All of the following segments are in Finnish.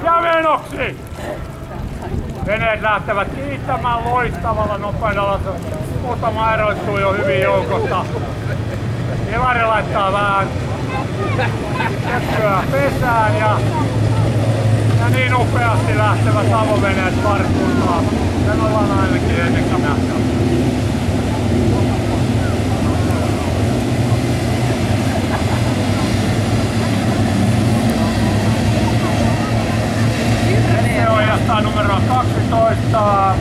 Ja menoksi! Veneet lähtevät kiittämään loistavalla nopeudella. Muutama eroittuu jo hyvin joukosta. Ilari laittaa vähän kettyä pesään ja niin upeasti lähtevät avoveneet parkkuuntaan. Sen ollaan ainakin ennenkin nähtävä. Numero 12,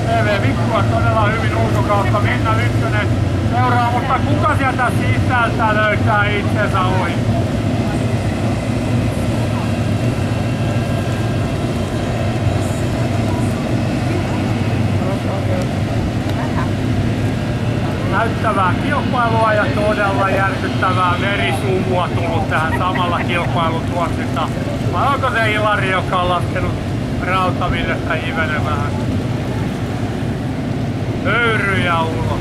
TV Vikkua todella hyvin ulkokautta, Minna Ykkönen seuraa, mutta kuka sieltä sisältä löytää itsensä ohi? Näyttävää kilpailua ja todella järkyttävää merisumua tullut tähän samalla kilpailutuoksista. Vai onko se Ilari, joka on laskenut Rautavillesta hivenen vähän höyryjä ulos?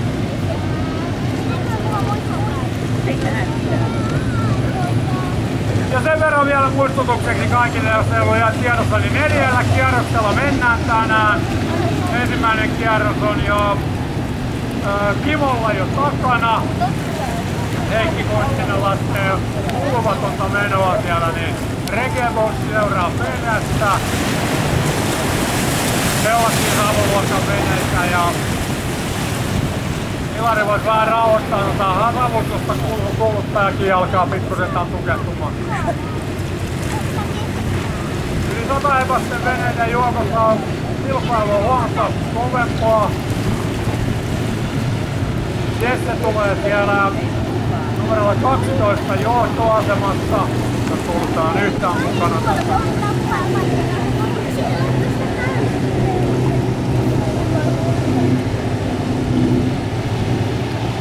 Ja sen verran vielä muistutukseksi kaikille, jos ei ollut ihan tiedossa, niin 4 kierroksella mennään tänään. Ensimmäinen kierros on jo Kimolla jo takana. Heikki Koittinen laskee kuulumatonta menoa siellä, niin Regebox seuraa perästä. Sellakin ravuluokan veneitä ja Ilari voisi vähän rauhoittaa ravustusta, kuluttajakin alkaa pikkusetaan tukehtumaan. Yli 100 epästen veneiden juokossa on kilpailua huomattavasti kovempaa. Jesse tulee siellä numerolla 12 johtoasemassa, jos tultaan yhtään mukana tässä.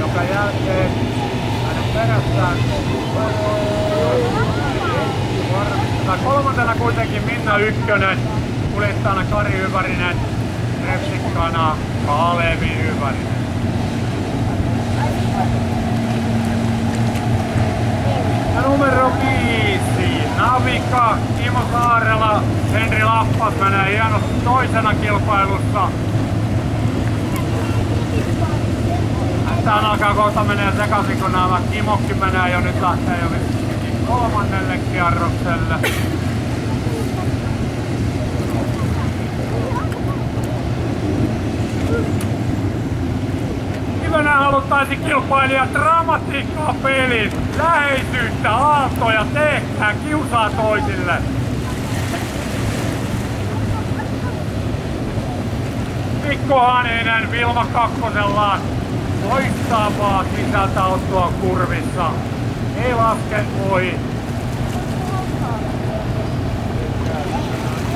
Joka jälkeen hänen perässään varmistetaan. Kolmantena kuitenkin Minna Ykkönen, kuljettajana Kari Hyvärinen, repsikkana Kalevi Hyvärinen. Ja numero 5, Navika, Timo Saarela, Henri Lappas menee hienosti toisena kilpailussa. Tähän alkaa kohta menee sekaisin, kun nämä Kimokki menee jo, nyt lähtee jo kolmannelle kierrokselle. Nimenään haluttaisiin kilpailijat dramatiikkaa pelin, läheisyyttä, aaltoja, tehkää, kiusaa toisille. Mikko Haninen Vilma Kakkosellaan loistavaa sisältäottoa kurvissa. Ei laske ohi.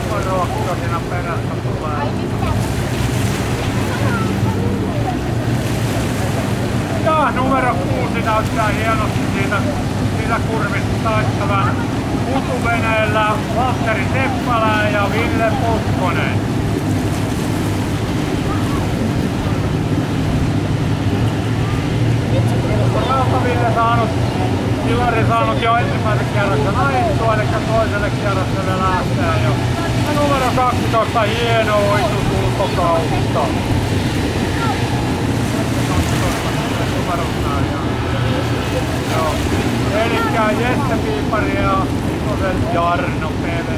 Numero 2 siinä perässä tulee. Ja numero 6 näyttää hienosti siitä kurvista taittavan kutuveneellä Valtteri Seppälä ja Ville Putkonen. Rautaville Ilari saanut jo ensimmäisen kierroksen ajettua, eli toiselle kierrokselle lähtee jo. Ja numero 12 hieno oitus ulkokautta. Joo. Elikkä Jesse Piipari ja Ikosen Jarno PV.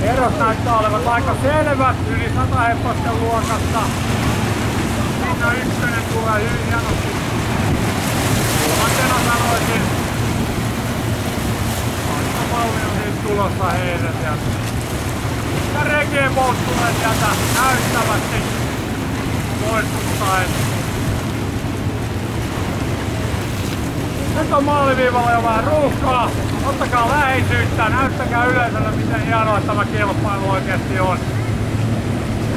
Erot näyttää olevat aika selvät, yli 100 hepposten luokasta. Minna Ykkönen tulee hyvin hienosti. Kolmantena sanoisin. Aika paljon siis tulossa heille sieltä. Ja Regebox tulee sieltä näyttävästi poistuttaen. Nyt on maaliviivalla jo vähän ruuhkaa. Ottakaa läheisyyttä, näyttäkää yleisölle miten hienoa tämä kilpailu oikeesti on.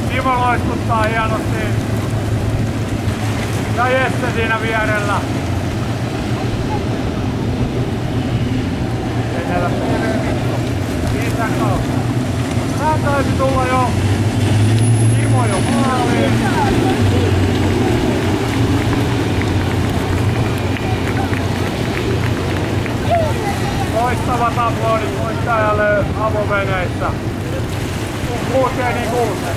Timo loistuttaa hienosti. Ja Jesse siinä vierellä. Venellä PV-vittu. Kiitän kautta. Tää taisi tulla jo Timo jo maaliin. Loistavat aplodit voittajalle avoveneissä. Kulkee niin kulkee.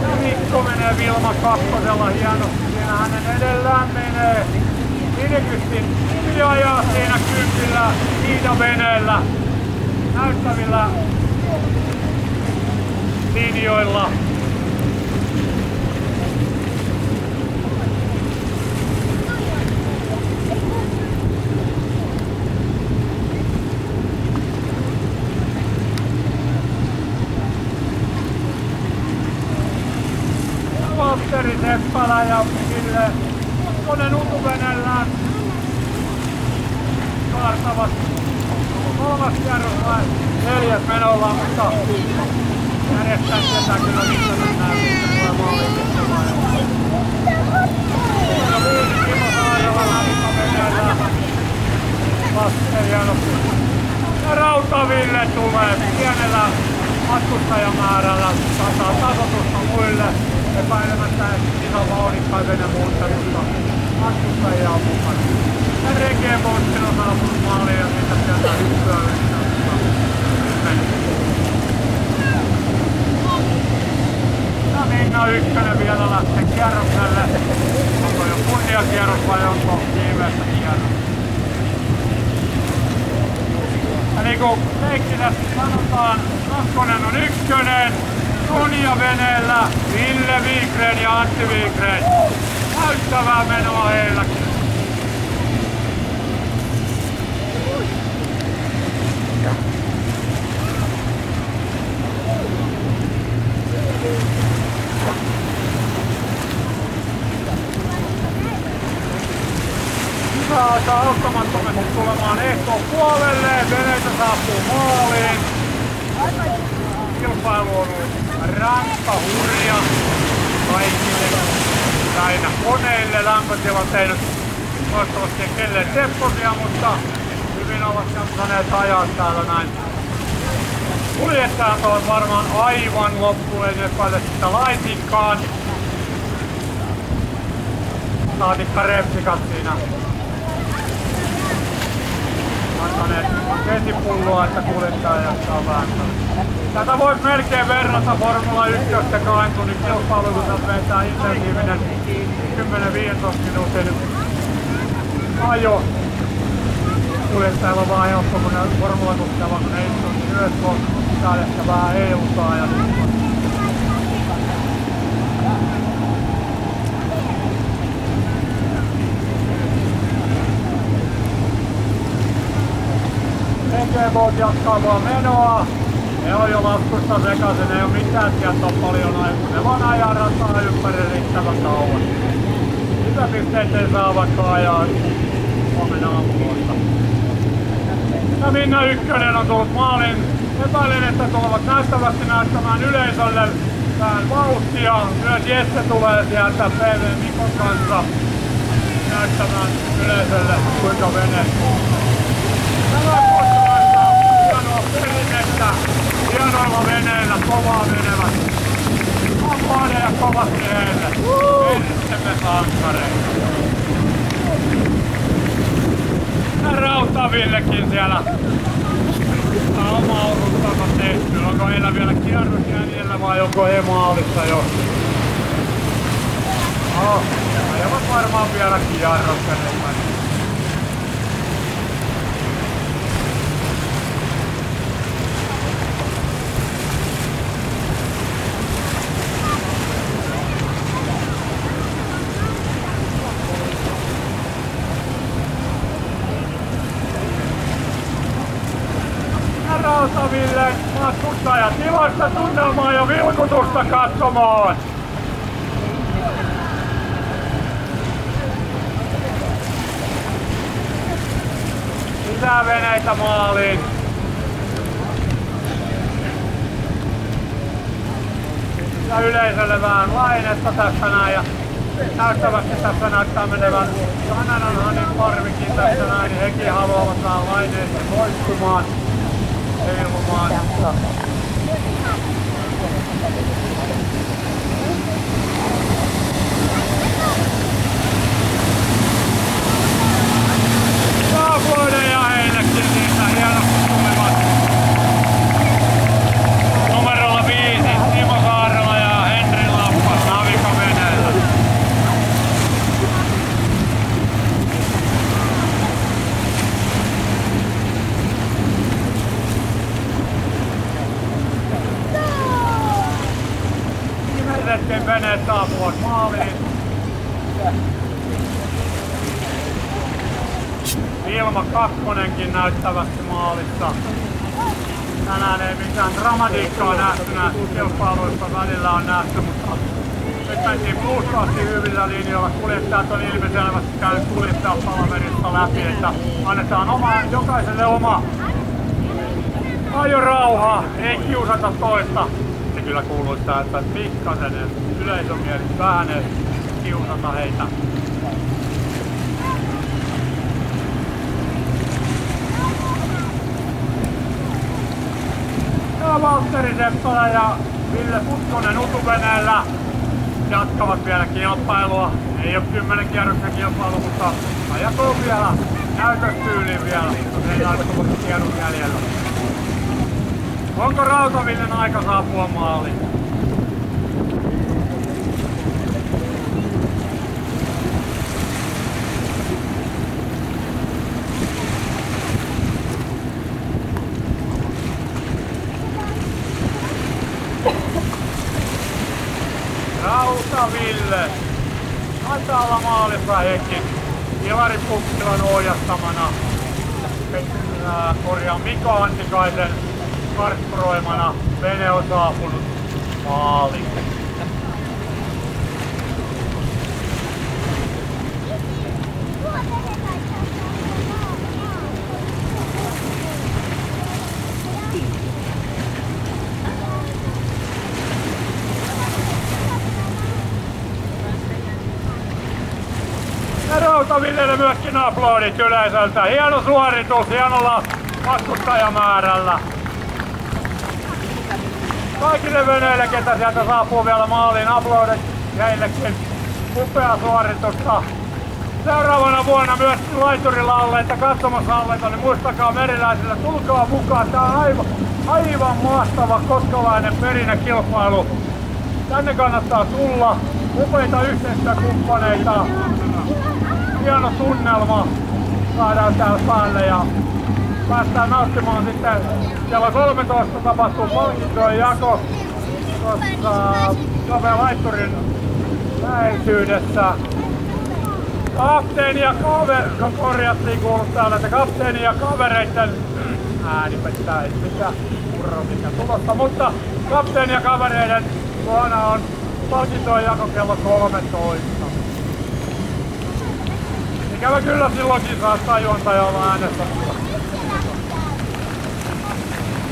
Ja Mikko menee Vilma kakkosella hienosti. Siinä hänen edellään menee Minekystin Yli ajaa siinä kympillä Iida-veneellä näyttävillä linjoilla. Valtteri Seppälä ja Ville Kukkonen utuvenellään kaartavat kolmas kierros vai neljäs menolla, mutta järjestään tietää kyllä missä mennään sitten tulee maaliin. Ja viisi Timo Saarella lähtövenellään Lasse hienosti. Ja Rautaville tulee pienellä matkustajamäärällä tasoitusta muille. Epäilemättä iso vauhdikkaan venä muuta, mutta matkustajia on mukana. Ja Rege Bossin on saapunut maaliin ja siitä sieltä hyppyä ja Minna Ykkönen vielä lähtee kierrokselle. Onko jo kunniakierros vai onko viimeistä kierros? Ja niinku leikkisesti sanotaan, kakkonen on ykkönen. Sonja veneellä, Ville Wikgren ja Antti Wikgren. Näyttävää menoa heilläkin. Hyvä aika auttamattomasti tulemaan Ehtoon puolelle. Veneitä saapuu maaliin. Kilpailu on ollut rankka, hurja kaikille, lähinnä koneille. Lämpötilat ei nyt toivottavasti kelleen sepposia, mutta hyvin ovat saaneet ajaa täällä näin. Kuljettajat ovat varmaan aivan loppuun, ei epäile sitä laisinkaan. Saatikka repsikat siinä. Antaneet vesipulloa, että kuljettaja jaksaa vääntää. Tätä voisi melkein verrata Formula 1 ja 2 tunnin kilpailuun, kun täältä vetää intensiivinen 10-15 minuutin ajo. Kuljettajilla on vaan helppo, kun ne formulakuskella, kun ne istuu myös pitää ehkä vähän heilutaa ja Engebot jatkaa vaan menoa. Ne on jo laskusta sekaisin, ei oo mitään sieltä paljon aikaa. Ne vaan ajaa rataa ympäri riittävän kauan. Mitä pisteitä ei saa vaikka ajaa huomenna aamuloista. Ja Minna Ykkönen on tullut maaliin. Epäilen, että tulevat näyttävästi näyttämään yleisölle vähän vauhtia. Myös Jesse tulee sieltä PV Mikon kanssa näyttämään yleisölle kuinka vene. Tämä kohtalaista hienoa perinnettä. Hienoilla veneillä, kovaa menevät. Apaadeja kovasti heille. Peritsemme sankareita. Ja Rautavillekin siellä oma osuuttama tehty. Onko heillä vielä kierros jäljellä vai onko he maalissa jo? Ajavat varmaan vielä kierroksen. Rautaville matkustajat iloista tunnelmaa ja vilkutusta katsomaan. Lisää veneitä maaliin. Ja yleisölle vähän lainetta tässä näin. Ja näyttävästi tässä näyttää menevän Kanananhanin parvikin tässä näin, niin hekin haluavat vähän laineista poistumaan, heilumaan. Saapuinen ja heillekin niitä hienosti tulivat. Numerolla 5 Timo Saarela ja Henri Lappas Navika-veneellä. Viimeisetkin veneet saapuvat maaliin. Ilma Kakkonenkin näyttävästi maalissa. Tänään ei mitään dramatiikkaa nähty näistä kilpailuista, välillä on nähty, mutta nyt mentiin puhtaasti hyvillä linjoilla. Kuljettajat on ilmiselvästi käynyt kuljettajapalaverista läpi, että annetaan jokaiselle oma ajorauha, ei kiusata toista. Se kyllä kuuluu sitä, että pikkasen yleisömielistä vähän kiusata heitä. Valtteri Seppälä ja Ville Putkonen Utuveneellä jatkavat vielä kilpailua. Ei ole 10 kierroksen kilpailu, mutta ajat on vielä näytöstyyliin vielä. Ei näyttävät kierros jäljellä. Onko Rautavillen aika saapua maaliin? Rautaville. Taitaa olla maalissa hetki. Ilari Pukkilan ohjastamana. Mikko Antikaisen kartturoimana. Vene on saapunut maaliin. Rautavillelle myöskin aplodit yleisöltä. Hieno suoritus, hienolla matkustajamäärällä. Kaikille veneille, ketä sieltä saapuu vielä maaliin, aplodit heillekin. Upea suoritusta. Seuraavana vuonna myös laiturilla olleita, katsomassa olleita, niin muistakaa meriläisille, tulkaa mukaan. Tää on aivan mahtava kotkalainen perinnekilpailu. Tänne kannattaa tulla. Upeita yhteistyökumppaneita. Hieno tunnelma saadaan täällä päälle ja päästään nauttimaan sitten. Kello 13 tapahtuu palkintojen jako tuossa laitturin läheisyydessä. Kapteeni ja korjattiin kuullut täällä, että kapteeni ja kavereitten ääni pettää, ei mitään murromikä tulossa, mutta kapteeni ja kavereiden luona on palkintojen jako kello 13. Ikävä kyllä silloinkin saattaa juontaja olla äänessä.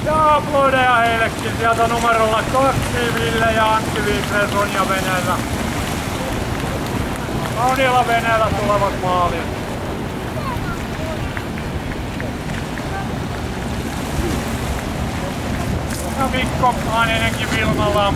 Ja aplodeja heillekin sieltä numerolla 2 Ville ja Antti Viikren Sonja veneellä. Kauniilla veneellä tulevat maaliin. Ja Mikko Haaninenkin Vilmallaan